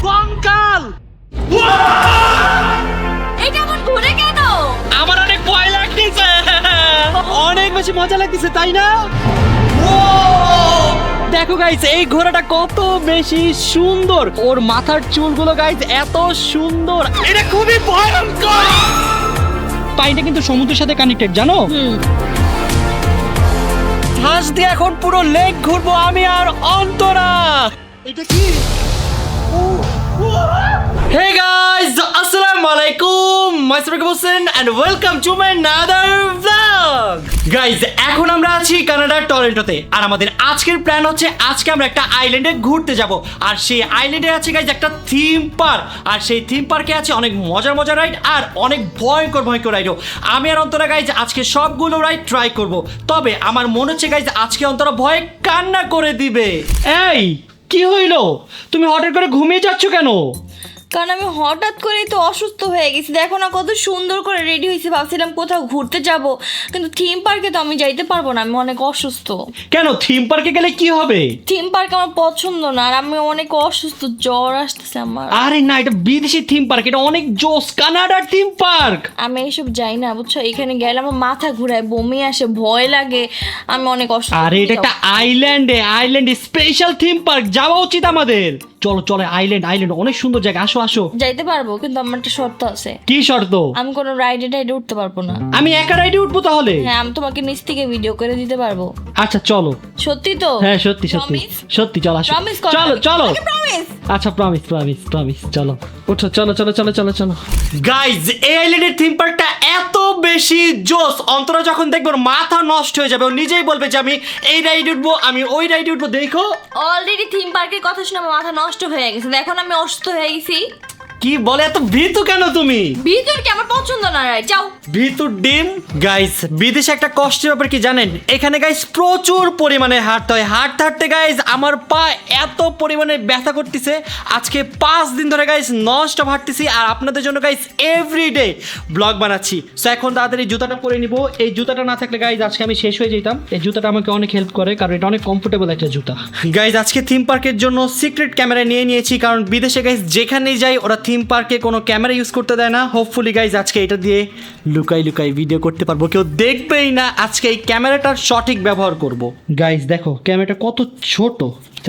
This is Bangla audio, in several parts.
কঙ্কাল। এটা এমন ঘুরে কেন? আমার অনেক ভয় লাগতেছে, অনেক বেশি মজা লাগতেছে, তাই না? দেখো গাইস, এই ঘোড়াটা কত বেশি সুন্দর, ওর মাথার চুলগুলো গাইস এত সুন্দর, এটা খুবই ভয়ঙ্কর। পানিটা কিন্তু সমুদ্রের সাথে কানেক্টেড, জানো? শ্বাস দিয়ে এখন পুরো লেক ঘুরবো আমি আর অন্তরা। এটা কি? Hey guys, assalamu alaikum. Myself Hussein and welcome to my another vlog. Guys, এখন আমরা আছি কানাডার টরন্টোতে আর আমাদের আজকের প্ল্যান হচ্ছে আজকে আমরা একটা আইল্যান্ডে ঘুরতে যাব আর সেই আইল্যান্ডে আছে গাইজ একটা থিম পার্ক আর সেই থিম পার্কে আছে অনেক মজার মজার রাইড আর অনেক ভয়ঙ্কর রাইডও। আমি আর অন্তরা গাইজ আজকে সবগুলো রাইড ট্রাই করব, তবে আমার মনে হচ্ছে গাইজ আজকে অন্তরা ভয়ে কান্না করে দিবে। এই কি হইলো, তুমি হঠাৎ করে ঘুমিয়ে যাচ্ছ কেন? কারণ আমি হঠাৎ করেই তো অসুস্থ হয়ে গেছি। দেখো না কত সুন্দর করে রেডি হয়েছে, ভাবছিলাম কোথাও ঘুরতে যাব, কিন্তু থিম পার্কে তো আমি যাইতে পারবো না, আমি অনেক অসুস্থ। কেন, থিম পার্কে গেলে কি হবে? থিম পার্ক আমার পছন্দ না আর আমি অনেক অসুস্থ, জ্বর আসতেছে আমার। আরে না, এটা বিদেশি থিম পার্ক, এটা অনেক জোস, কানাডার থিম পার্ক। আমি এইসব যাই না বুঝছো, এখানে গেলে আমার মাথা ঘুরায়, বমি আসে, ভয় লাগে, আমি অনেক অসুস্থ। আরে এটা একটা আইল্যান্ড স্পেশাল থিম পার্ক, যাওয়া উচিত আমাদের। চলো চলো, আইল্যান্ড অনেক সুন্দর জায়গা, আসো আসো। যাইতে পারবো, কিন্তু আমার একটা শর্ত আছে। কি শর্ত? আমি কোনো রাইডে উঠতে পারবো না। আমি একা রাইডে উঠবো তাহলে? হ্যাঁ, আমি তোমাকে নিচ থেকে ভিডিও করে দিতে পারবো। আচ্ছা চলো। সত্যি তো? হ্যাঁ সত্যি সত্যি, চলো আসো, চলো। আচ্ছা প্রমিস, চলো উঠো, চলো। গাইজ, এই আইল্যান্ডের থিম পার্কটা এত বেশি জোস, অন্তরা যখন দেখবে ওর মাথা নষ্ট হয়ে যাবে, ও নিজেই বলবে যে আমি এই রাইডে উঠবো, আমি ওই রাইডে উঠবো। দেখো অলরেডি থিম পার্কের কথা শুনে আমার মাথা নষ্ট হয়ে গেছে। দেখো না আমি অসুস্থ হয়ে গেছি। কি বলে, এত ভীতু কেন তুমি? ভিতর কি আমার পছন্দ না, রাইট যাও। ভিতর ডিম। গাইস, বিদেশে একটা কষ্টের ব্যাপার কি জানেন? এখানে গাইস প্রচুর পরিমাণে হাঁটতে হয়, হাঁটতে গাইস আমার পা এত পরিমাণে ব্যথা করতেছে। আজকে 5 দিন ধরে গাইস ননস্টপ হাঁটতেছি আর আপনাদের জন্য গাইস এভরিডে ব্লগ বানাচ্ছি। সো এখন তাড়াতাড়ি জুতাটা পরে নিব। এই জুতাটা না থাকলে গাইস আজকে আমি শেষ হয়ে যেতাম। এই জুতাটা আমাকে অনেক হেল্প করে কারণ এটা অনেক কমফোর্টেবল একটা জুতা। গাইস, আজকে থিম পার্কের জন্য সিক্রেট ক্যামেরা নিয়ে নিয়েছি কারণ বিদেশে গাইস যেখানেই যাই ওরা থিম পার্কে কোনো ক্যামেরা ইউজ করতে দেয় না। হোপফুলি গাইজ আজকে এটা দিয়ে লুকাই ভিডিও করতে পারবো, কেউ দেখবেই না। আজকে এই ক্যামেরাটার সঠিক ব্যবহার করব। গাইজ দেখো ক্যামেরাটা কত ছোট।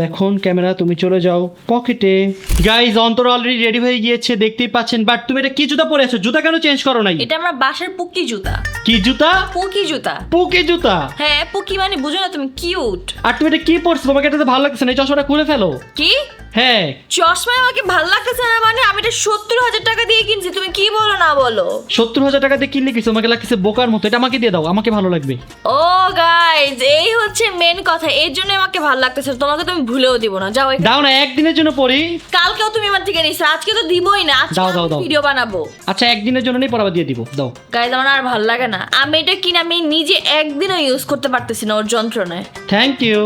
এখন ক্যামেরা তুমি চলে যাও পকেটে। গাইজ, অন্তর অলরেডি রেডি হয়ে গিয়েছে, দেখতেই পাচ্ছেন। বাট তুমি এটা কি জুতা পরে আছো? জুতা কেন চেঞ্জ করো নাই? এটা আমার বাসার পুকি জুতা। কি জুতা? পুকি জুতা। পুকি জুতা? হ্যাঁ, পুকি মানে বুঝো না তুমি, কিউট। আর তুমি এটা কি পরছো? তোমাকে এটা তো ভালো লাগছে না, এই চশমাটা খুলে ফেলো। কি? হ্যাঁ, চশমা আমাকে ভালো লাগতেছে না মানে? আমি এটা 70,000 টাকা দিয়ে কিনছি, তুমি কি বলো না বলো? 70,000 টাকা দিয়ে কিনলে কিছু, তোমাকে লাগছে বোকার মতো। এটা আমাকে দিয়ে দাও, আমাকে ভালো লাগবে। ও গাইজ, এই হচ্ছে মেন কথা, এর জন্য আমাকে ভালো লাগতেছে। তোমাকে তুমি ভুলেও দিব না, যাও দাও না, একদিনের জন্য পরি। কালকেও তুমি আমার থেকে নিছো, আজকে তো দিবই না। আজকে দাও ভিডিও বানাবো। আচ্ছা, একদিনের জন্য নেই, পরে আবার দিয়ে দিব। দাও। গাইজ, আমার আর ভালো লাগে না। আমি এটা কিনে আমি নিজে একদিনও ইউজ করতে পারতেছি না ওর যন্ত্রণায়। Thank you.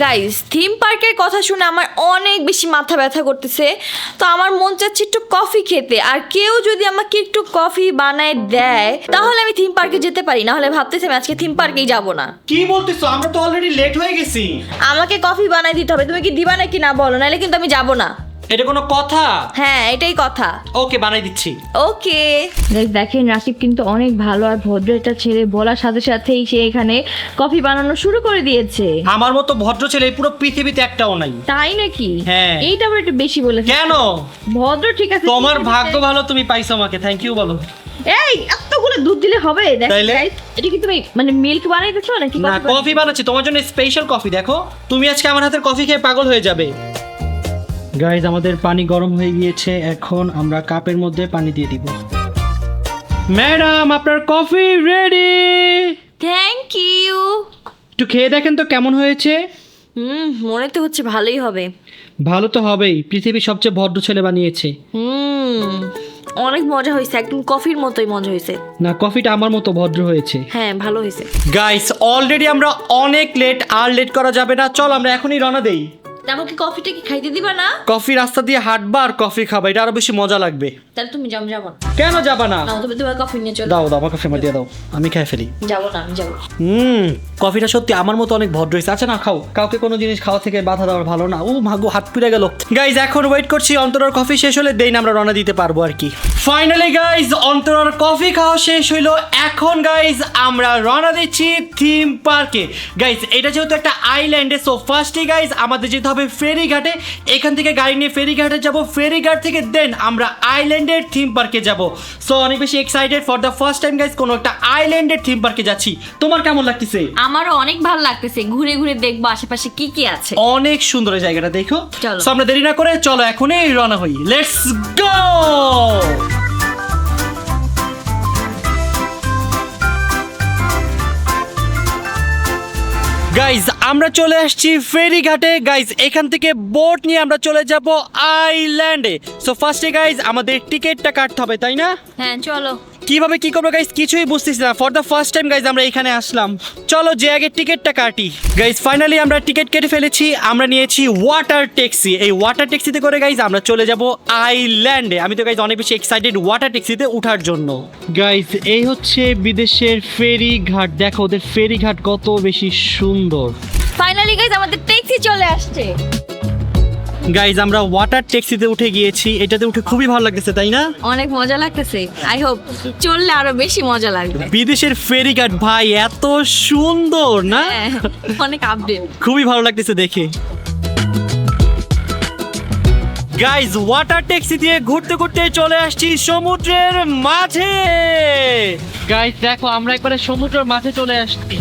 গাইজ, থিম পার্কের কথা শুনে আমার অনেক বেশি মাথা ব্যথা করতেছে, তো আমার মন চাচ্ছে একটু কফি খেতে। আর কেউ যদি আমাকে একটু কফি বানায় দেয় তাহলে আমি থিম পার্কে যেতে পারি, না হলে ভাবতেছি আমি আজকে থিম পার্কেই যাব না। কি বলতেছো? আমরা তো অলরেডি লেট হয়ে গেছি। আমাকে কফি বানাই দিতে হবে, তুমি কি দিবা নাকি না বলো, নাহলে কিন্তু আমি যাব না। এটা কোনো কথা? হ্যাঁ, এটাই কথা। ওকে, বানাই দিচ্ছি। ওকে। দেখেন, রাকিব কিন্তু অনেক ভালো আর ভদ্র একটা ছেলে, বলার সাথে সাথেই সে এখানে কফি বানানো শুরু করে দিয়েছে। আমার মতো ভদ্র ছেলে পুরো পৃথিবীতে একটাও নাই। তাই নাকি? হ্যাঁ। এইটা আবার একটু বেশি বলেছে। কেন? ভদ্র ঠিক আছে, তোমার ভাগ্য ভালো, তুমি পাইছো আমাকে। থ্যাংক ইউ বলো। এই এতগুলো দুধ দিলে হবে? দেখ তাইলে? guys, এটা কি তুমি মানে মিল্ক বানাইতেছো নাকি? না, কফি বানাচ্ছি তোমার জন্য, স্পেশাল কফি। দেখো, তুমি আজকে আমার হাতের কফি খেয়ে পাগল হয়ে যাবে। গাইজ, আমাদের পানি গরম হয়ে গিয়েছে, এখন আমরা কাপের মধ্যে পানি দিয়ে দিব। ম্যাডাম, আপনার কফি রেডি। Thank you. একটু খেয়ে দেখেন তো কেমন হয়েছে। মনে তো হচ্ছে ভালোই হবে। ভালো তো হবেই, পৃথিবীর সবচেয়ে ভদ্র ছেলে বানিয়েছে। অনেক মজা হয়েছে, একদম কফির মতোই মজা হয়েছে। না, কফিটা আমার মতো ভদ্র হয়েছে। হ্যাঁ, ভালো হয়েছে। গাইস, অলরেডি আমরা অনেক লেট, আর লেট করা যাবে না। চল আমরা এখনই রওনা দেই। তারপর কি কফিটা কি খাইতে দিবা না? কফি রাস্তা দিয়ে হাঁটবা আর কফি খাবা, এটা আরো বেশি মজা লাগবে। তাহলে তুমি যাবো না। কেন যাবা না? নাও তুমি তোমার কফি নিয়ে চলো। দাও দাও, আমার কফি আমার দিয়ে দাও, আমি খাই ফেলি। যাবো না, আমি যাবো। কফিটা সত্যি আমার মতো অনেক ভদ্র হয়েছে। আচ্ছা না, খাও, কাউকে কোনো জিনিস খাওয়া থেকে বাধা দেওয়ার ভালো না। ও ভাগ্য, হাত পুড়ে গেল। গাইজ এখন ওয়েট করছি অন্তরার কফি শেষ হলে দেন আমরা রওনা দিতে পারবো আর কি। ফাইনালি গাইজ অন্তরার কফি খাওয়া শেষ হইলো। এখন গাইজ আমরা রওনা দিচ্ছি থিম পার্কে। গাইজ এটা যেহেতু একটা আইল্যান্ডে, সো ফার্স্টে গাইজ আমাদের যেতে হবে ফেরিঘাটে। এখান থেকে গাড়ি নিয়ে ফেরিঘাটে যাব, ফেরিঘাট থেকে দেন আমরা আইল্যান্ডের থিম পার্কে যাব। সো অনেক বেশি excited for the first time guys কোনো একটা আইল্যান্ডের থিম পার্কে যাচ্ছি। তোমার কেমন লাগতেছে? আমারও অনেক ভালো লাগতেছে, ঘুরে ঘুরে দেখবো আশেপাশে কি কি আছে। অনেক সুন্দর এই জায়গাটা, দেখো। চলো। সো আমরা দেরি না করে চলো এখনই রওনা হই, লেটস গো। গাইজ আমরা চলে আসছি ফেরিঘাটে। গাইজ এখান থেকে বোট নিয়ে আমরা চলে যাব আইল্যান্ডে। সো ফার্স্টে গাইজ আমাদের টিকিটটা কাটতে হবে, তাই না? হ্যাঁ চলো। কিভাবে কি করবো গাইজ কিছুই বুঝতেছি না। For the first time guys আমরা এখানে আসলাম। চলো যে আগে টিকিটটা কাটি। গাইজ ফাইনালি আমরা টিকিট কেটে ফেলেছি। আমরা নিয়েছি ওয়াটার ট্যাক্সি। এই ওয়াটার ট্যাক্সিতে করে গাইজ আমরা চলে যাব আইল্যান্ডে। আমি তো গাইজ অনেক বেশি এক্সাইটেড ওয়াটার ট্যাক্সিতে ওঠার জন্য। গাইজ এই হচ্ছে বিদেশের ফেরি ঘাট। দেখো ওদের ফেরি ঘাট কত বেশি সুন্দর। ফাইনালি গাইস আমাদের ট্যাক্সি চলে আসছে। গাইজ আমরা ওয়াটার ট্যাক্সিতে উঠে গিয়েছি। এটাতে উঠে খুবই ভালো লাগতেছে, তাই না? অনেক মজা লাগতেছে। আই হোপ চললে আরো বেশি মজা লাগবে। বিদেশের ফেরি ঘাট ভাই এত সুন্দর না? হ্যাঁ, অনেক আপডেট। খুবই ভালো লাগতেছে দেখে। গাইজ ওয়াটার ট্যাক্সি দিয়ে ঘুরতে ঘুরতে চলে আসছি সমুদ্রের মাঝে। গাইজ দেখো আমরা একবারে সমুদ্রের মাঝে চলে আসছি।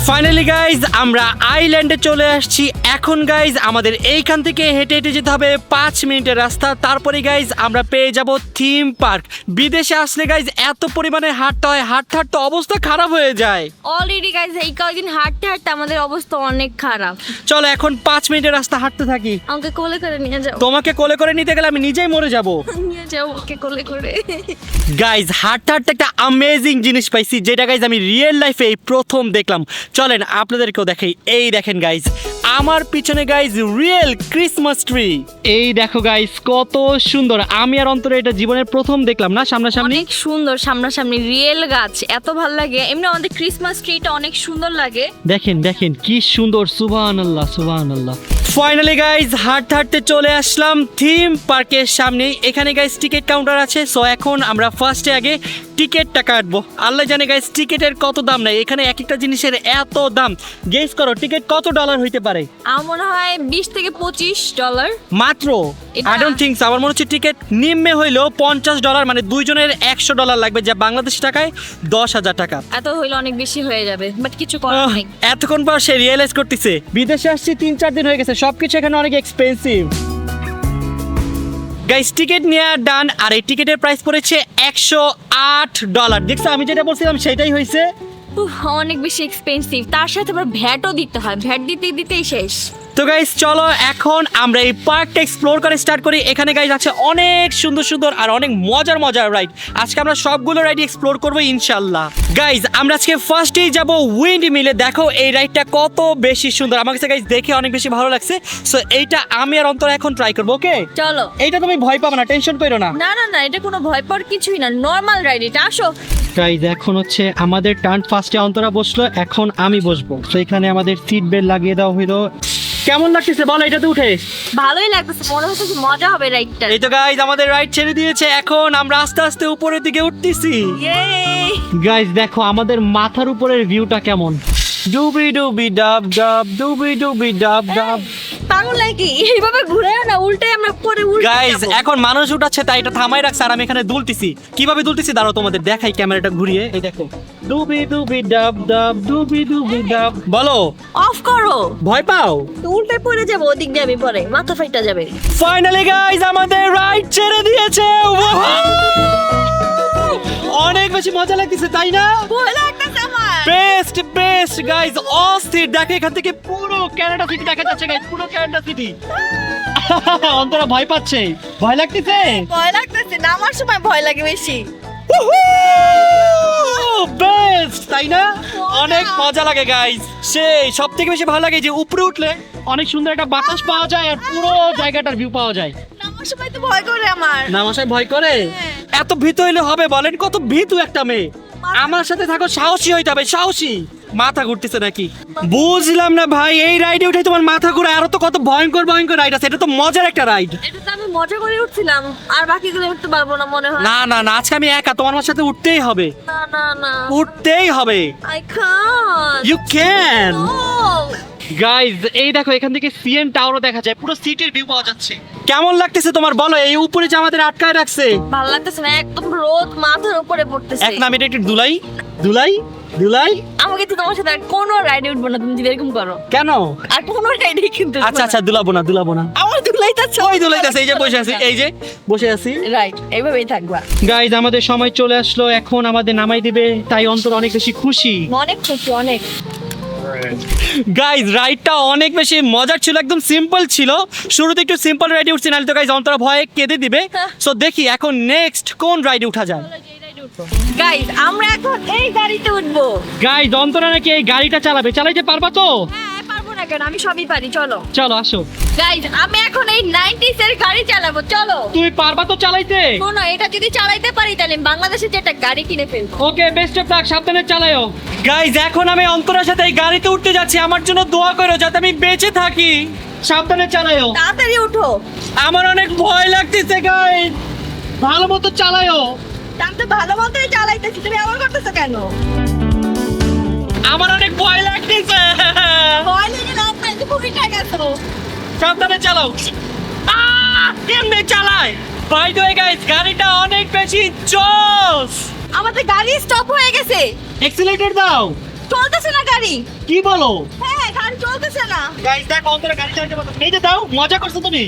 ফাইনালি গাইজ আমরা আইল্যান্ডে চলে আসছি। এখন গাইজ আমাদের এইখান থেকে হেঁটে হেঁটে যেতে হবে 5 মিনিটের রাস্তা। তারপরে গাইজ আমরা পেয়ে যাব থিম পার্ক। বিদেশে আসলে গাইজ এত পরিমাণে হাঁটতে হয়, হাঁটতে হাঁটতে অবস্থা খারাপ হয়ে যায়। অলরেডি গাইস এই কয়েকদিন হাঁটতে হাঁটতে আমাদের অবস্থা অনেক খারাপ। চলো এখন 5 মিনিটের রাস্তা হাঁটতে থাকি। আমাকে কোলে করে নিয়ে যাও। তোমাকে কোলে করে নিতে গেলে আমি নিজেই মরে যাব। নিয়ে যাও ওকে কোলে করে। গাইজ হাঁটতে হাঁটতে একটা অ্যামেজিং জিনিস পাইছি, যেটা গাইজ আমি রিয়েল লাইফে এই প্রথম দেখলাম। চলেন আপনাদেরকেও দেখাই। এই দেখেন গাইজ আমার পিছনে গাইজ রিয়েল ক্রিসমাস ট্রি। এই দেখো গাইজ কত সুন্দর। আমি আর অন্তরে এটা জীবনের প্রথম দেখলাম না সামনাসামনি। অনেক সুন্দর সামনাসামনি রিয়েল গাছ, এত ভালো লাগে। এমনি আমাদের ক্রিসমাস ট্রিটা অনেক সুন্দর লাগে। দেখেন দেখেন কি সুন্দর, সুবহানাল্লাহ সুবহানাল্লাহ। ফাইনালি গাইজ হাঁটতে হাঁটতে চলে আসলাম থিম পার্কের সামনে। এখানে গাইজ টিকিট কাউন্টার আছে। সো এখন আমরা ফার্স্টে আগে টিকিটটা কাটবো। আল্লাহ জানে গাইজ টিকিটের কত দাম নাই এখানে, এক একটা জিনিসের এত দাম। গেস করো টিকিট কত ডলার হইতে পারে? আমার মনে হয় 20 থেকে $25 মাত্র। এটা- আই ডোন্ট থিংক সো। আমার মনে হচ্ছে টিকিট নিম্নে হইলেও $50, মানে দুইজনের $100 লাগবে, যা বাংলাদেশি টাকায় 10,000 টাকা। এত হইলে অনেক বেশি হয়ে যাবে, বাট কিছু করার নেই। এতক্ষণ পর সে রিয়েলাইজ করতেছে বিদেশে আসছি 3-4 দিন হয়ে গেছে, সবকিছু এখানে অনেক এক্সপেন্সিভ। গাইস টিকিট নেওয়া ডান। আর এই টিকিটের প্রাইস পড়েছে $108। দেখছো আমি যেটা বলছিলাম সেটাই হয়েছে। অনেক বেশি এক্সপেন্সিভ, তার সাথে আবার ভ্যাটও দিতে হয়। ভ্যাট দিতে দিতেই শেষ। তো গাইস চলো এখন আমরা এই পার্কটা এক্সপ্লোর করে স্টার্ট করি। এখানে গাইস আছে অনেক সুন্দর সুন্দর আর অনেক মজার মজার রাইড। আজকে আমরা সবগুলো রাইড এক্সপ্লোর করবো ইনশাল্লাহ। গাইস আমরা আজকে ফার্স্টেই যাব উইন্ড মিলে। দেখো এই রাইডটা কত বেশি সুন্দর, আমার কাছে গাইস দেখে অনেক বেশি ভালো লাগছে। সো এইটা আমি আর অন্তর এখন ট্রাই করবো। ওকে চলো। এইটা তুমি ভয় পাবে না, টেনশন করো না। না না না, এটা কোনো ভয় পাওয়ার কিছুই না, নর্মাল রাইড এটা। আসো গাইস এখন হচ্ছে আমাদের টার্ন, ফার্স্টে অন্তরা বসলো, এখন আমি বসবো। তো এখানে আমাদের সিট বেল্ট লাগিয়ে দেওয়া হইলো। কেমন লাগতেছে বলো এটাতে উঠে? ভালোই লাগতেছে, মনে হচ্ছে কি মজা হবে রাইডটা। এই তো গাইস আমাদের রাইড ছেড়ে দিয়েছে, এখন আমরা আস্তে আস্তে উপরের দিকে উঠতেছি। গাইস দেখো আমাদের মাথার উপরের ভিউটা কেমন। ডুবি ডুবি ডাব ডাব, ডুবি ডুবি ডাব ডাব। পাগল নাকি? এইভাবে ঘুরে না, উল্টে আমরা পরে উল্টে গাইস যাবো। এখন মানুষ উঠাচ্ছে তাই এটা থামাই রাখছে, আর আমি এখানে দুলতেছি। কিভাবে দুলতেছি দাঁড়াও তোমাদের দেখাই ক্যামেরাটা ঘুরিয়ে। এই দেখো ডুবি ডুবি ডাব ডাব, ডুবি ডুবি ডাব। বলো অফ করো। ভয় পাও? উল্টে পড়ে যাবো, ওদিক যাবে পরে মাথা ফাইটা যাবে। ফাইনালি গাইস আমাদের রাইড ছেড়ে দিয়েছে। অনেক বেশি মজা লাগতেছে তাই না? ভয় লাগতেছে আমার। বেস্ট বেস্ট গাইস, অস্থির। দেখো এখান থেকে পুরো কানাডা সিটি দেখা যাচ্ছে গাইস, পুরো কানাডা সিটি। অন্তরা ভয় পাচ্ছে, ভয় লাগতেছে। ভয় লাগতেছে, নামার সময় ভয় লাগে বেশি। বেস্ট, তাই না? অনেক মজা লাগে গাইস। সেই সব থেকে বেশি ভালো লাগে যে উপরে উঠলে অনেক সুন্দর একটা বাতাস পাওয়া যায় আর পুরো জায়গাটার ভিউ পাওয়া যায়। নামার সময় তো ভয় করে আমার। নামাশায় ভয় করে? এত ভীতু হইলে হবে বলেন? কত ভীতু একটা মেয়ে। আমার সাথে থাকো, সাহসী হইতে হবে, সাহসী। মাথা ঘুরতেছে নাকি? বুঝলাম না ভাই, এই রাইডে উঠে তোমার মাথা ঘুরে? আরো তো কত ভয়ঙ্কর ভয়ঙ্কর রাইড আছে, এটা তো মজার একটা রাইড। এটা তো আমি মজা করে উঠছিলাম, আর বাকিগুলো উঠতে পারবো না মনে হয়। না না না, আজকে আমি একা, তোমার সাথে উঠতেই হবে, না না না, উঠতেই হবে। I can't. You can. Guys এই দেখো, এখান থেকে সিএন টাওয়ারও দেখা যায়, পুরো সিটির ভিউ পাওয়া যাচ্ছে। কেমন লাগতেছে তোমার বলো? এই উপরে যে আমাদের আটকায় রাখছে, ভালো লাগতেছে না, একদম রোদ মাথার উপরে পড়তেছে। এক নামে একটু দুলাই দুলাই দুলাই। আমাকে তো তোমার সাথে আর কোনো রাইডে উঠবো না, তুমি যদি এরকম করো। কেন? আর কোনো রাইডে কিন্তু আচ্ছা আচ্ছা, দুলাবো না দুলাবো না। আমার দুলাইতাছে। ওই দুলাইতাছে, এই যে বসে আছি, এই যে বসে আছি। রাইট, এইভাবেই থাকবা। গাইজ আমাদের সময় চলে আসলো, এখন আমাদের নামাই দিবে, তাই অন্তর অনেক বেশি খুশি। অনেক খুশি, অনেক। গাইজ রাইডটা অনেক বেশি মজার ছিল, একদম সিম্পল ছিল। শুরুতে একটু সিম্পল রাইডে উঠছি, নাহলে তো গাইজ অন্তরা ভয়ে কেঁদে দিবে। সো দেখি এখন নেক্সট কোন রাইডে উঠা যায়। গাইস আমরা এখন এই গাড়িতে উঠবো। গাইজ অন্তরা নাকি এই গাড়িটা চালাবে, চালাইতে পারবা তো? হ্যাঁ, পারবো না কেন, আমি সবই পারি, চলো। চলো আসো। গাইস আমি এখন এই 90s এর গাড়ি চালাবো, চলো। তুমি পারবা তো চালাইতে? শোনো, এটা যদি চালাইতে পারি তাহলে বাংলাদেশে যে একটা গাড়ি কিনে ফেলবো। ওকে, বেস্ট অফ লাক, সাবধানে চালাও। গাইজ এখন আমি অন্তরার সাথে এই গাড়িতে উঠতে যাচ্ছি, আমার জন্য দোয়া করো যাতে আমি বেঁচে থাকি। সাবধানে চালাও। তাড়াতাড়ি উঠো। আমার অনেক ভয় লাগতেছে গাইজ, ভালো মতো চালাও। আমি তো ভালো মতোই চালাইতেছি, তুমি এমন করতেছো কেন? আমার অনেক ভয় লাগতেছে। ভয় লেগে লাভ নাই, তুমি উঠে গেছো। সাবধানে চালাও। কেমনে চালায়? বাই দ্য ওয়ে গাইজ, গাড়িটা অনেক বেশি জোস। আমাদের গাড়ি স্টপ হয়ে গেছে, এক্সিলারেটর দাও। চলতেছে না গাড়ি। কি বলো? হ্যাঁ, গাড়ি চলতেছে না। গাইজ দেখো, অন্তরা গাড়ি চালাতে পারো, এই যে দাও, মজা করছো তুমি।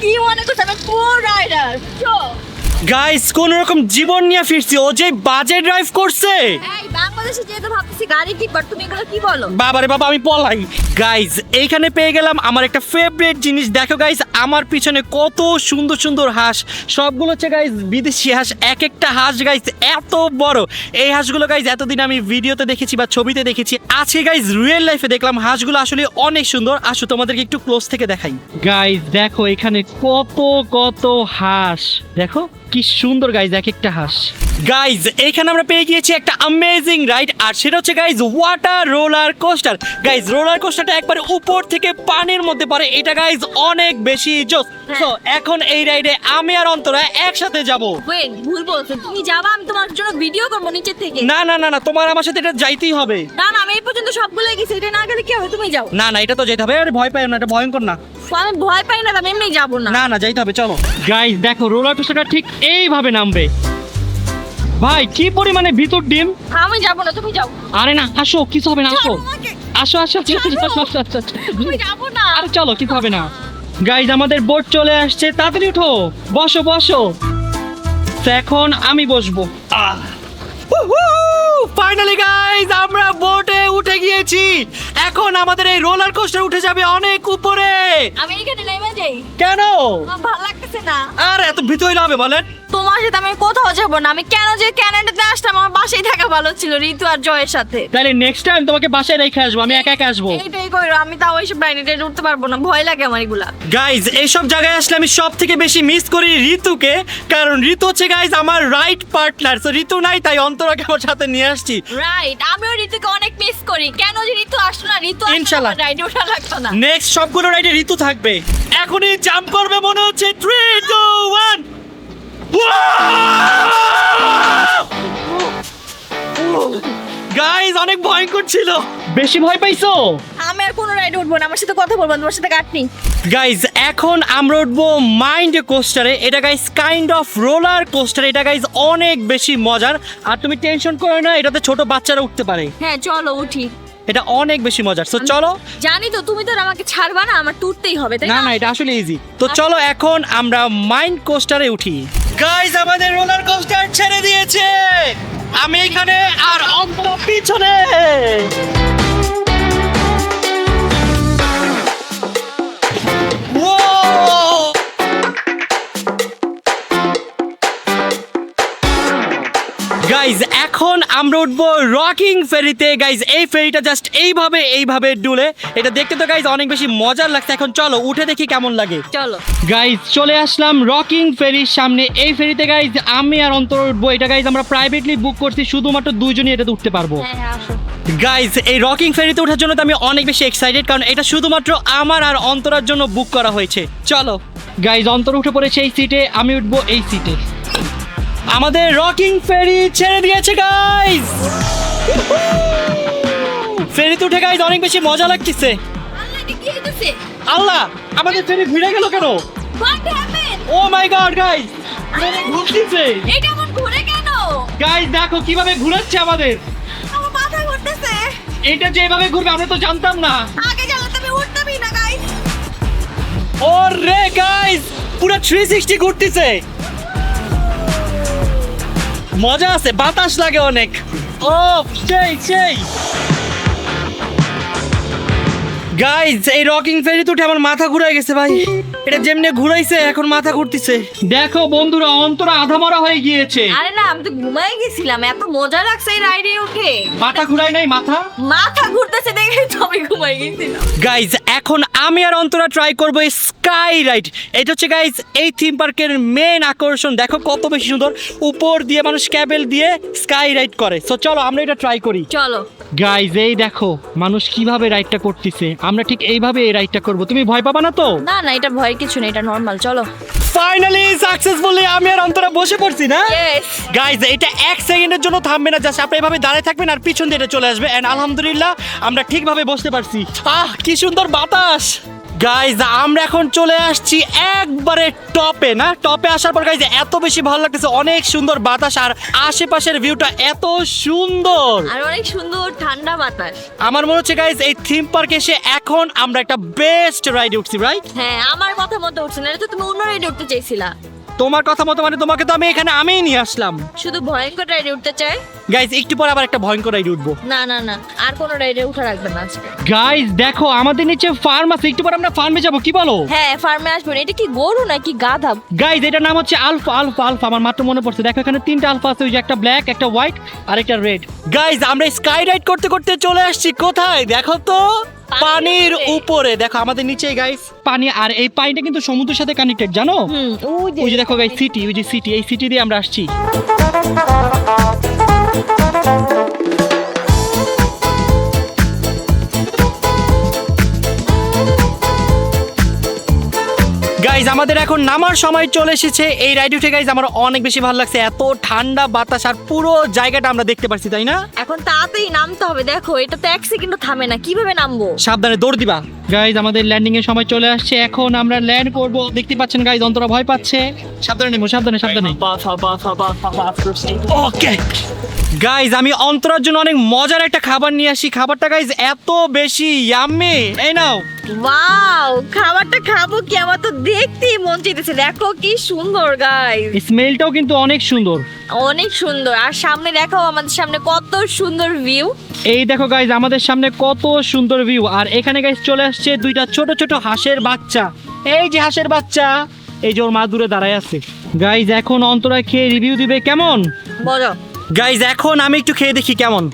কি মনে করছো আমি প্রো রাইডার? চল। গাইস কোন রকম জীবন নিয়ে ফিরছি, ও যে বাজে ড্রাইভ করছে। এই বাংলাদেশে যেহেতু ভাবতেছি গাড়ি কি পার, তুমি এগুলো কি বলো? বাবারে বাবা, আমি পলাই। গাইস এইখানে পেয়ে গেলাম আমার একটা ফেভারিট জিনিস। দেখো গাইস, আমার পিছনে কত সুন্দর সুন্দর হাঁস, সবগুলো হচ্ছে গাইস বিদেশি হাঁস। এক একটা হাঁস গাইস এত বড়। এই হাঁসগুলো গাইস এতদিন আমি ভিডিওতে দেখেছি বা ছবিতে দেখেছি, আজকে গাইস রিয়েল লাইফে দেখলাম হাঁসগুলো আসলে অনেক সুন্দর। আসো তোমাদেরকে একটু ক্লোজ থেকে দেখাই। গাইস দেখো এখানে কত কত হাঁস, দেখো কি সুন্দর গাইজ এক একটা হাঁস। গাইজ এইখানে আমরা পেয়ে গিয়েছি একটা অ্যামেজিং রাইড, আর সেটা হচ্ছে guys water roller coaster. Guys roller কোস্টারটা একবারে উপর থেকে পানির মধ্যে পড়ে, এটা গাইজ অনেক বেশি জোস। তো এখন এই রাইডে আমি আর অন্তরা একসাথে যাব। ওয়েট, ভুল বলছো, তুমি যাবা, আমি তোমার জন্য ভিডিও করব নিচে থেকে। না না না না, তোমার আমার সাথে এটা যাইতেই হবে। না না, আমি এই পর্যন্ত সবগুলো গেছি, এটা না গেলে কি হবে, তুমি যাও। না না, এটা তো যেতে হবে। আরে ভয় পাই না, এটা ভয়ঙ্কর না। আমি ভয় পাই না, আমি এমনি যাবো না। না না, যাইতে হবে, চলো। গাইজ দেখো রোলার কোস্টারটা ঠিক এইভাবে নামবে। ভাই কি পরিমাণে ভিতর ডিম। আমি যাবো না, তুমি যাও। আরে না, আসো, কিছু হবে না, আসো ছাড়ো আমাকে। আসো আসো আসো। আমি যাবো না। আরে চলো, কিছু হবে না। গাইজ আমাদের বোট চলে আসছে, তাড়াতাড়ি উঠো, বসো বসো। তো এখন আমি বসবো। ফাইনালি গাইজ আমরা বোটে উঠে গিয়েছি। এখন আমাদের এই রোলার কোস্টার উঠে যাবে অনেক উপরে। আমি এখানে নেমে যাই। কেন? আমার ভালো লাগতেছে না। আর এত ভীতু হইলে হবে বলেন? তোমার সাথে আমি কোথাও যাবো না। আমি কেন যে কানাডাতে আসলাম, আমার বাসায় থাকা ভালো ছিল ঋতু আর জয়ের সাথে। তাহলে নেক্সট টাইম তোমাকে বাসায় রেখে আসবো, আমি একা একা আসবো। এইটাই কইরো, আমি তাও এইসব রাইডে উঠতে পারবো না, ভয় লাগে আমার এগুলা। গাইজ এইসব জায়গায় আসলে আমি সব থেকে বেশি মিস করি ঋতুকে, কারণ ঋতু হচ্ছে গাইজ আমার রাইড পার্টনার। তো ঋতু নাই, তাই অন্তরাকে আমার সাথে নিয়ে আসছি। রাইট, আমিও ঋতুকে অনেক মিস করি। কেন যে ঋতু আসলো না, ঋতু ইনশাল্লাহ। রাইডে ওঠা লাগতো না। নেক্সট সবগুলো রাইডে ঋতু থাকবে। এখনই জাম্প করবে মনে হচ্ছে। 3 2 1। গাইজ অনেক ভয়ঙ্কর ছিল। বেশি ভয় পাইছো? আমি আর কোনো রাইডে উঠবো না, আমার সাথে কথা বলবো না, তোমার সাথে কাটনি। গাইজ এখন আমরা উঠবো মাইন্ড কোস্টারে। এটা guys kind of roller coaster. এটা গাইজ অনেক বেশি মজার, আর তুমি টেনশন করো না, এটাতে ছোট বাচ্চারা উঠতে পারে। হ্যাঁ চলো উঠি। এটা অনেক বেশি মজার। তো চলো। জানি তো তুমি তো আর আমাকে ছাড়বা না, আমার টুটতেই হবে, তাই না না? না, এটা আসলে ইজি। তো চলো এখন আমরা মাইন্ড কোস্টারে উঠি। গাইজ আমাদের রোলার কোস্টার ছেড়ে দিয়েছে, আমি এখানে আর অন্তর পিছনে। Wow! গাইজ এখন আমরা উঠবো রকিং ফেরিতে। গাইজ এই ফেরিটা জাস্ট এইভাবে ডুলে, এটা দেখতে তো গাইজ অনেক বেশি মজার লাগছে। এখন চলো উঠে দেখি কেমন লাগে। চলো গাইজ চলে আসলাম রকিং ফেরির সামনে। এই ফেরিতে গাইজ আমি আর অন্তর উঠবো। এটা গাইজ আমরা প্রাইভেটলি বুক করছি, শুধুমাত্র দুইজনই এটাতে উঠতে পারবো। হ্যাঁ আসো। গাইজ এই রকিং ফেরিতে ওঠার জন্য তো আমি অনেক বেশি এক্সাইটেড, কারণ এটা শুধুমাত্র আমার আর অন্তরার জন্য বুক করা হয়েছে। চলো গাইজ অন্তর উঠে পড়েছে এই সিটে, আমি উঠবো এই সিটে। আমাদের রকিং ফেরি ছেড়ে দিয়েছে গাইজ। ফেরিতে উঠে গাইজ অনেক বেশি মজা লাগতেছে। আল্লাহ এটা কি হইতাছে? আল্লাহ, আমাদের ফেরি ঘুরে গেল কেন? What happened? Oh my god guys, ferry ঘুরতেছে। এটা এমন ঘুরে কেন? গাইজ দেখো কিভাবে ঘুরাচ্ছে আমাদের। আমার মাথা ঘুরতেছে। এটা যে এভাবে ঘুরবে আমরা তো জানতাম না। আগে জানলে তো আমি উঠতামই না গাইস। ওরে গাইজ পুরো 360 ঘুরতেছে। মজা আছে, বাতাস লাগে অনেক। ও সেই গাইজ এই রকিং ফেরিতে উঠে আমার মাথা ঘুরে গেছে ভাই। এটা যেমনি ঘুরাইছে এখন মাথা ঘুরতেছে। দেখো বন্ধুরা, অন্তরা আধা মরা হয়ে গিয়েছে। আরে না, আমি তো ঘুমাই গেছিলাম, এত মজা লাগছে এই রাইডে উঠে। মাথা ঘুরাই নাই, মাথা ঘুরতেছে দেখে তো আমি ঘুমাই গেছিলাম। গাইজ এখন আমি আর অন্তরা ট্রাই করবো স্কাই রাইড। এটা হচ্ছে গাইজ এই থিম পার্কের মেন আকর্ষণ। দেখো কত বেশি সুন্দর, উপর দিয়ে মানুষ ক্যাবেল দিয়ে স্কাই রাইড করে। সো চলো আমরা এটা ট্রাই করি। চলো গাইজ এই দেখো মানুষ কিভাবে রাইডটা করতেছে, আমরা ঠিক এইভাবে এই রাইডটা করব। তুমি ভয় পাবা না তো? না না, এটা ভয়ের কিছু নেই, এটা নরমাল। চলো ফাইনালি সাকসেসফুলি আমি আর অন্তরা বসে পড়ছি না। ইয়েস গাইজ এটা 1 সেকেন্ডের জন্য থামবে না, জাস্ট আপনি এভাবে দাঁড়িয়ে থাকবেন আর পিছন দিয়ে এটা চলে আসবে। এন্ড আলহামদুলিল্লাহ আমরা ঠিকভাবে বসতে পারছি। কি সুন্দর বাতাস। গাইজ আমরা এখন চলে আসছি একবারে টপে। না টপে আসার পর গাইজ এত বেশি ভালো লাগতেছে, অনেক সুন্দর বাতাস আর আশেপাশের ভিউটা এত সুন্দর আর অনেক সুন্দর ঠান্ডা বাতাস। আমার মনে হচ্ছে গাইজ এই থিম পার্কে এসে এখন আমরা একটা বেস্ট রাইডে উঠছি, রাইট? হ্যাঁ আমার কথা মতো উঠছে না, এটা তো তুমি অন্য রাইডে উঠতে চাইছিলা। তোমার কথা মতো মানে তোমাকে তো আমি এখানে আমিই নিয়ে আসলাম। শুধু ভয়ঙ্কর রাইডে উঠতে চাই। গাইজ একটু পর আবার একটা ভয়ঙ্কর রাইডে উঠবো। না না না, আর কোন রাইডে উঠা রাখবে না আজকে। গাইজ দেখো আমাদের নিচে ফার্ম আছে, একটু পর আমরা ফার্মে যাবো, কি বলো? হ্যাঁ ফার্মে আসবো। এটা কি গরু নাকি গাধা? গাইজ এটার নাম হচ্ছে আলফা। আমার মাত্র মনে পড়ছে। দেখো এখানে 3টা আলফা আছে, ওই যে একটা ব্ল্যাক, একটা হোয়াইট আর একটা রেড। গাইজ আমরা স্কাই রাইড করতে করতে চলে আসছি কোথায় দেখো তো, পানির উপরে। দেখো আমাদের নিচে গাইজ পানি, আর এই পানিটা কিন্তু সমুদ্রের সাথে কানেক্টেড, জানো? ওই যে দেখো গাইজ সিটি, ওই যে সিটি, এই সিটি দিয়ে আমরা আসছি। গাইজ আমাদের এখন নামার সময় চলে এসেছে। এই রাইড উঠে গাইজ আমার অনেক বেশি ভালো লাগছে, এত ঠান্ডা বাতাস আর পুরো জায়গাটা আমরা দেখতে পাচ্ছি, তাই না? এখন তাড়াতাড়ি নামতে হবে। দেখো এটা তো 1 সেকেন্ডও থামে না, কিভাবে নামবো? সাবধানে দৌড় দিবা। গাইজ আমাদের ল্যান্ডিং এর সময় চলে আসছে, এখন আমরা ল্যান্ড করব। দেখতে পাচ্ছেন গাইজ অন্তরা ভয় পাচ্ছে। সাবধানে নেবো, সাবধানে। ওকে গাইজ আমি অন্তরার জন্য অনেক মজার একটা খাবার নিয়ে আসি। খাবারটা গাইজ এত বেশি ইয়াম্মি। এই নাও। ওয়াও, খাবারটা খাবো কি? আমার তো দেখতেই মন চাইতেছে। দেখো কি সুন্দর গাইস, স্মেলটাও কিন্তু অনেক সুন্দর, অনেক সুন্দর। আর সামনে দেখো আমাদের সামনে কত সুন্দর ভিউ। এই দেখো গাইজ আমাদের সামনে কত সুন্দর ভিউ। আর এখানে গাইজ চলে আসছে 2টা ছোট ছোট হাঁসের বাচ্চা। এই যে হাঁসের বাচ্চা, এই যে ওর মা দূরে দাঁড়ায় আছে। গাইজ এখন অন্তরা খেয়ে রিভিউ দিবে কেমন। বলো গাইজ এখন আমি একটু খেয়ে দেখি কেমন।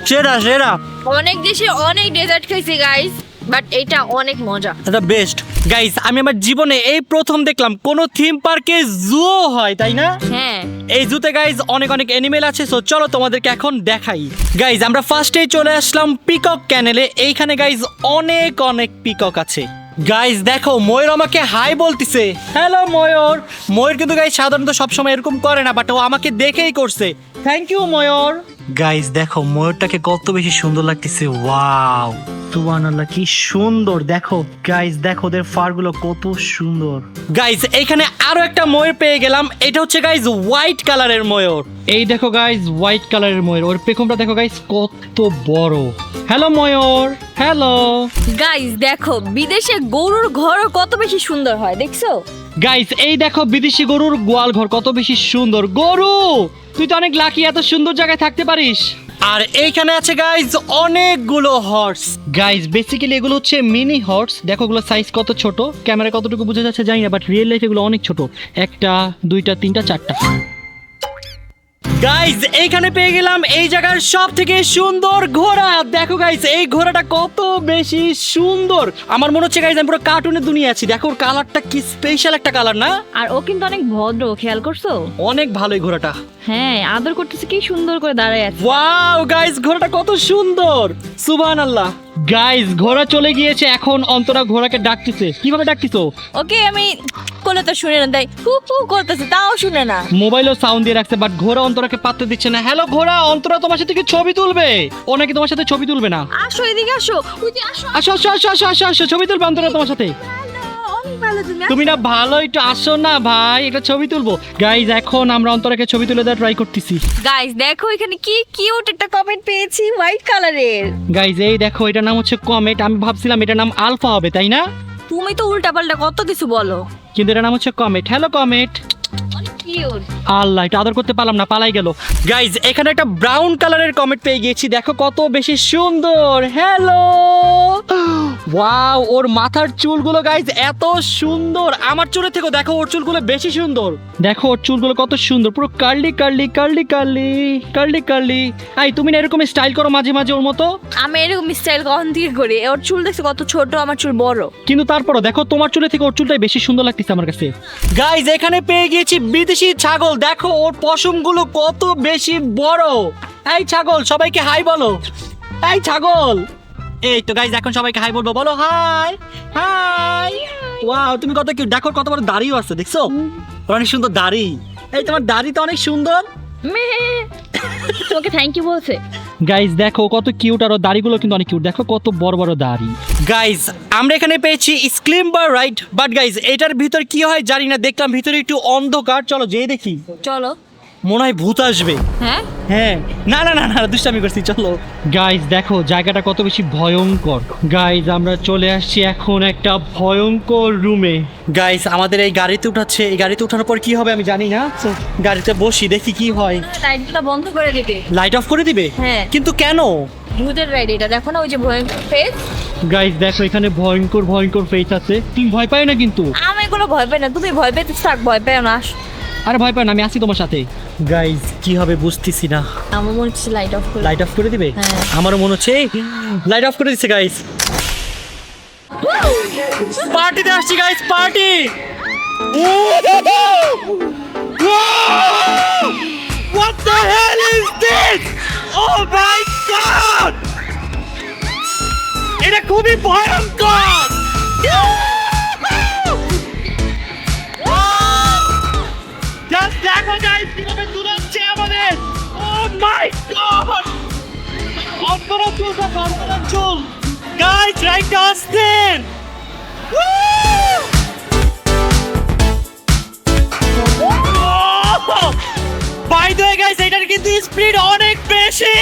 সেরা অনেক দেশে অনেক ডেজার্ট খাইছি গাইস, বাট এটা অনেক মজা, এটা বেস্ট। গাইজ আমি আমার জীবনে এই প্রথম দেখলাম কোন থিম পার্কে জুও হয়, তাই না? হ্যাঁ এই জুতে গাইজ অনেক অ্যানিমেল আছে। সো চলো তোমাদেরকে এখন দেখাই। গাইজ আমরা ফার্স্টেই চলে আসলাম পিকক ক্যানেলে। এইখানে গাইজ অনেক পিকক আছে। গাইজ দেখো ময়ূর আমাকে হাই বলতিছে। হ্যালো ময়ূর। ময়ূর কিন্তু গাইজ সাধারণত সবসময় এরকম করে না, বাট ও আমাকে দেখেই করছে। Thank you Mayur. গাইজ দেখো ময়ূরটাকে কত বেশি সুন্দর লাগতেছে। ওয়াও সুবহানাল্লাহ, কি সুন্দর। দেখো গাইজ দেখো ওদের ফার গুলো কত সুন্দর। গাইজ এইখানে আরো একটা ময়ূর পেয়ে গেলাম। এটা হচ্ছে গাইজ হোয়াইট কালারের ময়ূর। এই দেখো গাইজ হোয়াইট কালারের ময়ূর, ওর পেখমটা দেখো গাইজ কত বড়। হ্যালো ময়ূর। হ্যালো গাইস, দেখো বিদেশে গরুর ঘরও কত বেশি সুন্দর হয়, দেখছো? গাইজ এই দেখো বিদেশি গরুর গোয়াল ঘর কত বেশি সুন্দর। গরু তুই তো অনেক লাকি, এত সুন্দর জায়গায় থাকতে পারিস। আর এইখানে আছে গাইজ অনেকগুলো হর্স। গাইজ বেসিক্যালি এগুলো হচ্ছে মিনি হর্স। দেখো এগুলো সাইজ কত ছোট, ক্যামেরা কতটুকু বোঝা যাচ্ছে জানি না, বাট রিয়েল লাইফ এগুলো অনেক ছোট। 1টা 2টা 3টা 4টা। গাইজ এইখানে পেয়ে গেলাম এই জায়গার সব থেকে সুন্দর ঘোড়া। দেখো গাইজ এই ঘোড়াটা কত বেশি সুন্দর, আমার মনে হচ্ছে গাইজ আমি পুরো কার্টুনের দুনিয়া আছি। দেখো ওর কালারটা কি স্পেশাল একটা কালার না? আর ও কিন্তু অনেক ভদ্র, খেয়াল করছো? অনেক ভালো এই ঘোড়াটা। হ্যাঁ, আদর করতেছে, কি সুন্দর করে দাঁড়ায় আছে। ওয়াও গাইজ ঘোড়াটা কত সুন্দর, সুবহানাল্লাহ। গাইজ ঘোড়া চলে গিয়েছে, এখন অন্তরা ঘোড়াকে ডাকতেছে। কিভাবে ডাকতিছো? ওকে, আমি কোলে তো শুনে না, তাই হু হু করতেছে, তাও শুনে না। মোবাইলও সাউন্ড দিয়ে রাখছে, বাট ঘোড়া অন্তরাকে পাত্তা দিচ্ছে না। হ্যালো ঘোড়া, অন্তরা তোমার সাথে কি ছবি তুলবে? ও নাকি তোমার সাথে ছবি তুলবে না। আসো এদিকে, আসো, ওই যে আসো। আসো আসো আসো আসো আসো আসো, ছবি তুলবে অন্তরা তোমার সাথে। অনেক ভালো তুমি। তুমি না ভালো, একটু আসো না ভাই, একটা ছবি তুলবো। গাইজ এখন আমরা অন্তরাকে ছবি তুলে দেওয়ার ট্রাই করতেছি। গাইস দেখো এখানে কি কিউট একটা কমেন্ট পেয়েছি হোয়াইট কালারের। গাইজ এই দেখো, এটার নাম হচ্ছে কমেট। আমি ভাবছিলাম এটার নাম আলফা হবে, তাই না? তুমি তো উল্টাপাল্টা কত কিছু বলো। কিন্তু এটার নাম হচ্ছে কমেট। Hello comet. অনেক কিউট। আল্লাহ, এটা আদর করতে পারলাম না, পালাই গেল। গাইজ এখানে একটা ব্রাউন কালারের কমেট পেয়ে গিয়েছি, দেখো কত বেশি সুন্দর। হ্যালো, ওয়াও, ওর মাথার চুলগুলো গাইজ এত সুন্দর, আমার চুলের থেকে দেখো ওর চুলগুলো বেশি সুন্দর। দেখো ওর চুলগুলো কত সুন্দর, পুরো curly curly curly curly curly curly. I তুমি না এরকম স্টাইল করো মাঝে মাঝে ওর মতো? আমি এরকম স্টাইল কখন থেকে করি? ওর চুল দেখছো কত ছোট, আমার চুল বড়। কিন্তু তারপরও দেখো তোমার চুলের থেকে ওর চুলটাই বেশি সুন্দর লাগতেছে আমার কাছে। গাইজ এখানে পেয়ে গিয়েছি বিদেশি ছাগল, দেখো ওর পশমগুলো কত বেশি বড়। এই ছাগল, সবাইকে হাই বলো। এই ছাগল, এই তো গাইজ এখন সবাইকে হাই বলবো, বলো হাই হাই। ওয়াও, তুমি কত কিউট, দেখো কত বড় দাড়িও আছে, দেখছো? ওর অনেক সুন্দর দাড়ি। এই তোমার দাড়ি তো অনেক সুন্দর। তোমাকে থ্যাংক ইউ বলছে। গাইজ দেখো কত কিউট, আর ওর দাড়িগুলো কিন্তু অনেক কিউট, দেখো কত বড় বড় দাড়ি। গাইজ আমরা এখানে পেয়েছি স্ক্লিম্বার রাইড, বাট গাইজ এটার ভিতর কি হয় জানি না, দেখলাম ভিতরে একটু অন্ধকার, চলো যেয়ে দেখি। চলো। মনে হয় ভূত আসবে। হ্যাঁ হ্যাঁ, না না না না, দুষ্টামি করছি, চলো। গাইজ দেখো জায়গাটা কত বেশি ভয়ঙ্কর। গাইজ আমরা চলে আসছি এখন একটা ভয়ঙ্কর রুমে। গাইজ আমাদের এই গাড়িতে উঠাচ্ছে, এই গাড়িতে উঠানোর পর কি হবে আমি জানি না, তো গাড়িতে বসি দেখি কি হয়। লাইটটা বন্ধ করে দিবে। লাইট অফ করে দিবে? হ্যাঁ। কিন্তু কেন? ভূতের রাইড এটা, দেখো না ওই যে ভয়ঙ্কর ফেস। গাইজ দেখো এখানে ভয়ঙ্কর ভয়ঙ্কর ফেস আছে, তুমি ভয় পাই না কিন্তু? আমি এগুলো ভয় পাই না, তুমি ভয় পেতে থাক, ভয় পেও না। আরে ভয় পাই না, আমি আছি তোমার সাথে। গাইজ কি হবে বুঝতেছি না। আমার মনে হচ্ছে লাইট অফ করে। লাইট অফ করে দিবে? হ্যাঁ। আমারও মনে হচ্ছে লাইট অফ করে দিচ্ছে। গাইজ পার্টিতে আসছি guys, party. What the hell is this? Oh my god! এটা খুবই ভয়ঙ্কর। Just দেখো গাইজ কিভাবে দূরাচ্ছে আমাদের। Oh my god! অন্তরা চুল দেখো, অন্তরা চুল। গাইজ রাইট আসছেন। বাই দ্য ওয়ে গাইজ এটার কিন্তু স্পিড অনেক বেশি।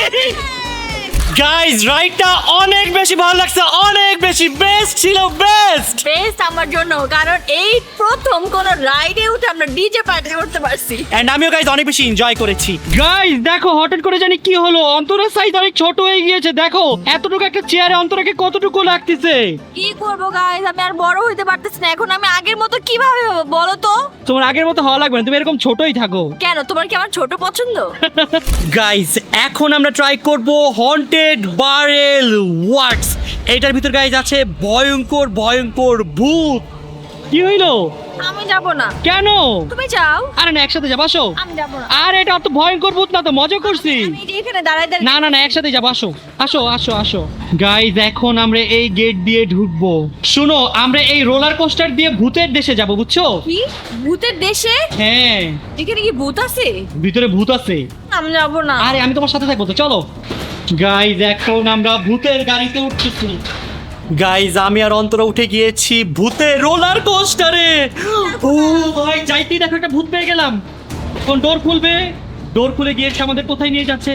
গাইজ রাইডটা অনেক বেশি ভালো লাগছে, অনেক বেশি বেস্ট ছিল, বেস্ট। বেস্ট আমার জন্য, কারণ এই প্রথম কোন রাইডে উঠে আমরা ডিজে পার্টি করতে পারছি। এন্ড আমিও গাইজ অনেক বেশি এনজয় করেছি। গাইজ দেখো হঠাৎ করে জানি কি হলো, অন্তরার সাইজ অনেক ছোট হয়ে গিয়েছে। দেখো এতটুকু একটা চেয়ারে অন্তরাকে কতটুকু লাগতেছে। কি করবো গাইজ, আমি আর বড় হইতে পারতেছি না। এখন আমি আগের মতো কিভাবে হবো বলো তো? তোমার আগের মতো হওয়া লাগবে না, তুমি এরকম ছোটই থাকো। কেন, তোমার কি আমার ছোট পছন্দ? গাইজ এখন আমরা ট্রাই করব হন্টেড বারেল ওয়ার্কস। এটার ভিতর গাইজ আছে ভয়ঙ্কর ভয়ঙ্কর ভূত। কি হইলো? আমি যাব না। কেন? তুমি যাও। আরে না, একসাথে যাবো, আসো। আমি যাব না। আরে এটা অত ভয়ঙ্কর ভূত না তো, মজা করছি। আমি এই যে এখানে দাঁড়াই দাঁড়াই। না না না, একসাথে যাবো, আসো আসো আসো আসো। গাইজ এখন আমরা এই গেট দিয়ে ঢুকবো। শুনো, আমরা এই রোলার কোস্টার দিয়ে ভূতের দেশে যাবো, বুঝছো? কি ভূতের দেশে? হ্যাঁ, এখানে কি ভূত আছে? ভিতরে ভূত আছে। আমি যাব না। আরে আমি তোমার সাথে থাকবো তো, চলো। গাইজ এখন আমরা ভূতের গাড়িতে উঠতেছি। গাইজ আমি আর অন্তরা উঠে গিয়েছি ভূতের রোলার কোস্টারে। ও ভাই, যাইতেই দেখো একটা ভূত পেয়ে গেলাম। কোন ডোর খুলবে? ডোর খুলে গিয়েছে, আমাদের কোথায় নিয়ে যাচ্ছে?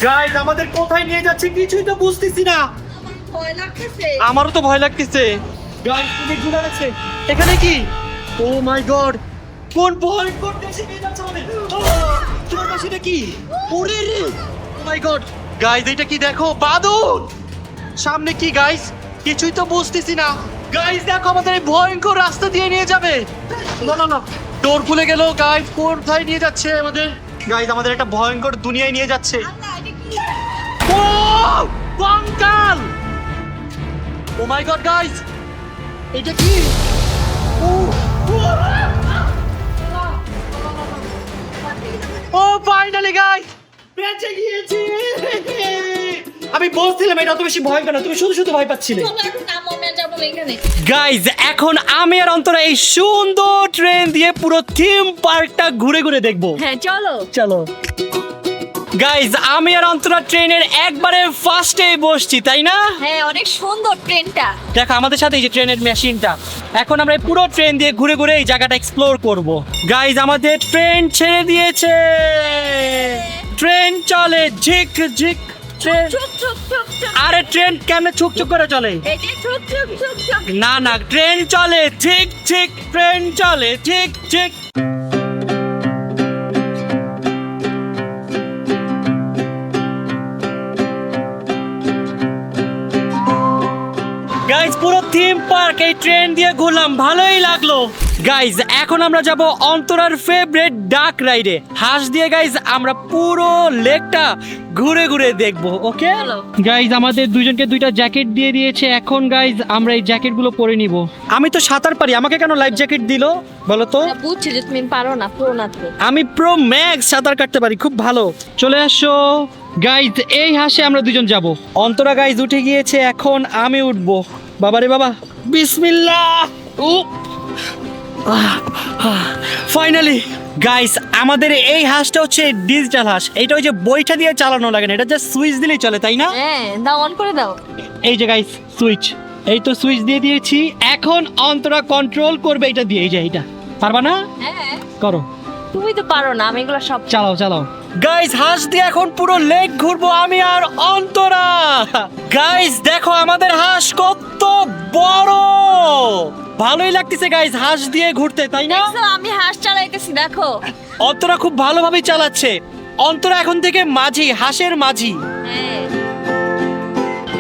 গাইজ আমাদের কোথায় নিয়ে যাচ্ছে কিছুই তো বুঝতেছি না। ভয় লাগতেছে। আমারও তো ভয় লাগতেছে। গাইজ তুমি ঘুরে আছে এখানে কি? ও মাই গড, কোন ভয়ঙ্কর দেশে নিয়ে যাচ্ছে আমাদের? তোমার পাশে এটা কি? ওরে রে, ও মাই গড। গাইজ এটা কি দেখো, বাদুড়। সামনে কি গাইজ, কিছুই তো বুঝতেছি না। গাইজ দেখো আমাদের এই ভয়ঙ্কর রাস্তা দিয়ে নিয়ে যাবে। না না না, ডোর খুলে গেল। গাইজ কোথায় নিয়ে যাচ্ছে আমাদের? গাইস আমাদের একটা ভয়ঙ্কর দুনিয়ায় নিয়ে যাচ্ছে। ও কঙ্কাল! ও মাই গড গাইস, এটা কি? ও ফাইনালি গাইস বেঁচে গিয়েছি। আমি বলছিলাম এটা অত বেশি ভয়ঙ্কর না, তুমি শুধু শুধু ভয় পাচ্ছিলে। গাইস এখন আমি আর অন্তরা এই সুন্দর ট্রেন দিয়ে পুরো থিম পার্কটা ঘুরে ঘুরে দেখবো। হ্যাঁ চলো চলো গাইস, আমি আর অন্তরা ট্রেনের একবারে ফার্স্টে বসছি, তাই না? হ্যাঁ অনেক সুন্দর ট্রেনটা। দেখো আমাদের সাথে এই যে ট্রেনের মেশিনটা, এখন আমরা এই পুরো ট্রেন দিয়ে ঘুরে ঘুরে এই জায়গাটা এক্সপ্লোর করব। গাইস আমাদের ট্রেন ছেড়ে দিয়েছে, ট্রেন চলে ঝিক ঝিক। ট্রেন চুপ চুপ চুপ চুপ। আরে ট্রেন কেন ছুক ছুক করে চলে? এই যে চুপ চুপ চুপ চুপ। না না, ট্রেন চলে ঠিক ঠিক, ট্রেন চলে ঠিক ঠিক। গাইজ পুরো থিম পার্ক এই ট্রেন দিয়ে ঘুরলাম, ভালোই লাগলো। গাইজ এখন আমরা যাব অন্তরার ফেভারিট ডাক রাইডে, হাঁস দিয়ে। গাইজ আমরা পুরো লেকটা ঘুরে ঘুরে দেখবো, ওকে? চলো। গাইজ আমাদের দুজনকে দুইটা জ্যাকেট দিয়ে দিয়েছে, এখন গাইজ আমরা এই জ্যাকেটগুলো পরে নিব। আমি তো সাঁতার পারি, আমাকে কেন লাইফ জ্যাকেট দিলো বলো তো? বুঝছি যে তুমি পারো না, প্রো না তুমি। আমি প্রো ম্যাক্স সাঁতার কাটতে পারি, খুব ভালো। চলে আসো গাইজ, এই হাঁসে আমরা দুজন যাব। অন্তরা গাইজ উঠে গিয়েছে, এখন আমি উঠবো। বাবারে বাবা, বিসমিল্লাহ। ফাইনালি গাইস আমাদের এই হাঁসটা হচ্ছে ডিজিটাল হাঁস। এটা ওই যে বইটা দিয়ে চালানো লাগে না, এটা জাস্ট সুইচ দিলেই চলে, তাই না? হ্যাঁ দাও, অন করে দাও। এই যে গাইস সুইচ, এই তো সুইচ দিয়ে দিয়েছি। এখন অন্তরা কন্ট্রোল করবে এটা দিয়ে। এই যে এইটা পারবা না? হ্যাঁ করো। তুমি তো পারো না, আমি এগুলো সব চালাও চালাও। গাইস হাঁস দিয়ে এখন পুরো লেক ঘুরবো আমি আর অন্তরা। গাইস দেখো আমাদের হাঁস কত বড়, ভালোই লাগতেছে গাইস হাঁস দিয়ে ঘুরতে, তাই না? দেখছো আমি হাঁস চালাইতেছি, দেখো। অন্তরা খুব ভালোভাবেই চালাচ্ছে। অন্তরা এখন থেকে মাঝি, হাঁসের মাঝি। হ্যাঁ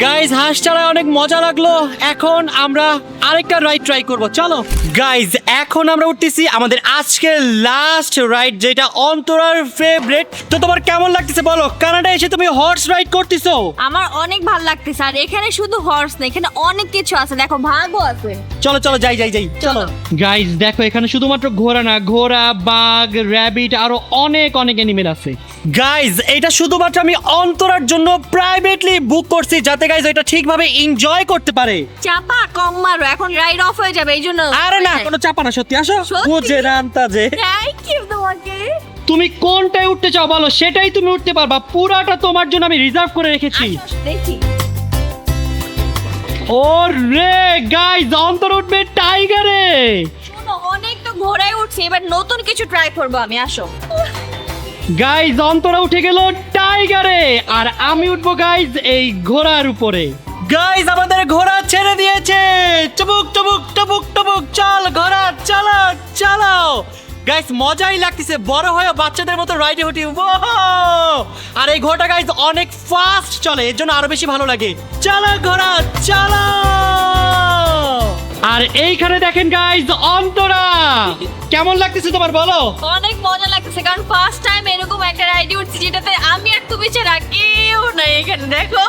গাইজ হাঁস চালায় অনেক মজা লাগলো, এখন আমরা আরেকটা রাইড ট্রাই করব, চলো। গাইজ এখন আমরা উঠতেছি আমাদের আজকের লাস্ট রাইড, যেটা অন্তরার ফেভারিট। তো তোমার কেমন লাগতেছে বলো? কানাডা এসে তুমি হর্স রাইড করতেছো? আমার অনেক ভালো লাগতেছে। আর এখানে শুধু হর্স না, এখানে অনেক কিছু আছে, দেখো ভাগও আছে। চলো চলো যাই যাই যাই চলো। গাইজ দেখো এখানে শুধুমাত্র ঘোড়া না, ঘোড়া, বাঘ, র্যাবিট আরো অনেক অনেক অ্যানিমেল আছে। গাইজ এটা শুধুমাত্র আমি অন্তরার জন্য প্রাইভেটলি বুক করছি, যাতে গাইজ এটা ঠিকভাবে এনজয় করতে পারে। চাপা কম মারো, এখন রাইড অফ হয়ে যাবে, এই জন্য। আরে না, কোনো চাপা না, সত্যি আসো। সত্যি? বুঝে রান্তা যে থ্যাংক ইউ তোমাকে। তুমি কোনটায় উঠতে চাও বলো, সেটাই তুমি উঠতে পারবা, পুরাটা তোমার জন্য আমি রিজার্ভ করে রেখেছি। আসো, দেখি। ও রে গাইজ অন্তর উঠবে টাইগারে। শোনো অনেক তো ঘোড়ায় উঠছি, এবার নতুন কিছু ট্রাই করবো আমি, আসো। গাইজ অন্তরা উঠে গেল টাইগারে, আর আমি উঠবো গাইজ এই ঘোড়ার উপরে। গাইজ আমাদের ঘোড়া ছেড়ে দিয়েছে, টুবুক টুবুক টুবুক টুবুক, চল ঘোড়া চালাও চালাও। গাইজ মজাই লাগতেছে, বড় হয়ে বাচ্চাদের মতো রাইডে উঠি। আর এই ঘোড়াটা গাইজ অনেক ফাস্ট চলে, এর জন্য আরো বেশি ভালো লাগে। চলো ঘোড়া চালাও। আর এইখানে দেখেন গাইজ অন্তরা, কেমন লাগতেছে তোমার বলো? অনেক মজা লাগতেছে, কারণ ফার্স্ট টাইম এরকম একটা রাইডে উঠছি যেটাতে আমি আর তুমি ছাড়া কেউ নাই এখানে, দেখো।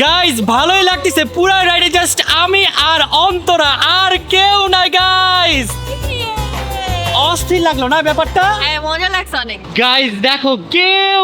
গাইজ ভালোই লাগতেছে, পুরো রাইডে জাস্ট আমি আর অন্তরা, আর কেউ নাই গাইজ। অস্থির লাগলো না ব্যাপারটা? হ্যাঁ মজা লাগছে অনেক। গাইজ দেখো কেউ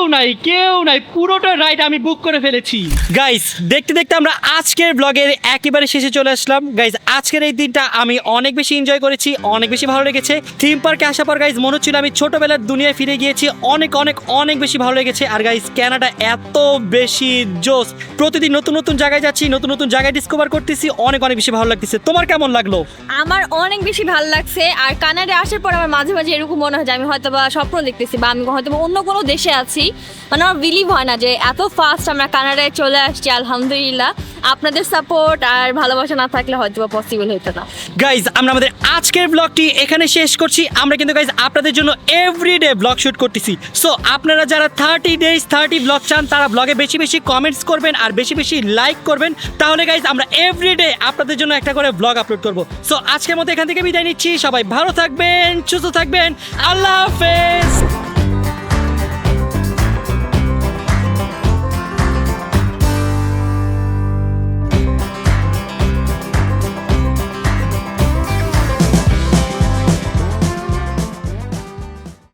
নাই, পুরোটা রাইড আমি বুক করে ফেলেছি। গাইজ দেখতে দেখতে আমরা আজকের ব্লগের একেবারে শেষে চলে আসলাম। গাইজ আজকের এই দিনটা আমি অনেক বেশি এনজয় করেছি, অনেক বেশি ভালো লেগেছে। থিম পার্কে আসার পর গাইজ মনে হচ্ছিল আমি ছোটবেলার দুনিয়ায় ফিরে গিয়েছি, অনেক অনেক অনেক বেশি ভালো লেগেছে। আর গাইজ কানাডা এত বেশি জোস, প্রতিদিন নতুন নতুন জায়গায় যাচ্ছি, নতুন নতুন জায়গায় ডিসকভার করতেছি, অনেক অনেক বেশি ভালো লাগতেছে। তোমার কেমন লাগলো? আমার অনেক বেশি ভালো লাগছে। আর কানাডা আসার পর আমার মাঝে মাঝে এরকম মনে হয় যে আমি হয়তো বা স্বপ্ন দেখতেছি, বা আমি হয়তো অন্য কোনো দেশে আছি। মানে আমার বিলিভ হয় না যে এত ফাস্ট আমরা কানাডায় চলে আসছি। আলহামদুলিল্লাহ, আপনাদের সাপোর্ট আর ভালোবাসা না থাকলে হয়তো বা পসিবল হতো না। গাইজ আমরা আমাদের আজকের ব্লগটি এখানে শেষ করছি। আমরা কিন্তু গাইজ আপনাদের জন্য এভরিডে ব্লগ শুট করতেছি। সো আপনারা যারা 30 days 30 ব্লগ চান, তারা ব্লগে বেশি বেশি কমেন্টস করবেন আর বেশি বেশি লাইক করবেন, তাহলে গাইজ আমরা এভরিডে আপনাদের জন্য একটা করে ব্লগ আপলোড করব। সো আজকের মতো এখান থেকে বিদায় নিচ্ছি, সবাই ভালো থাকবেন, সুস্থ থাকবেন, আল্লাহ হাফেজ।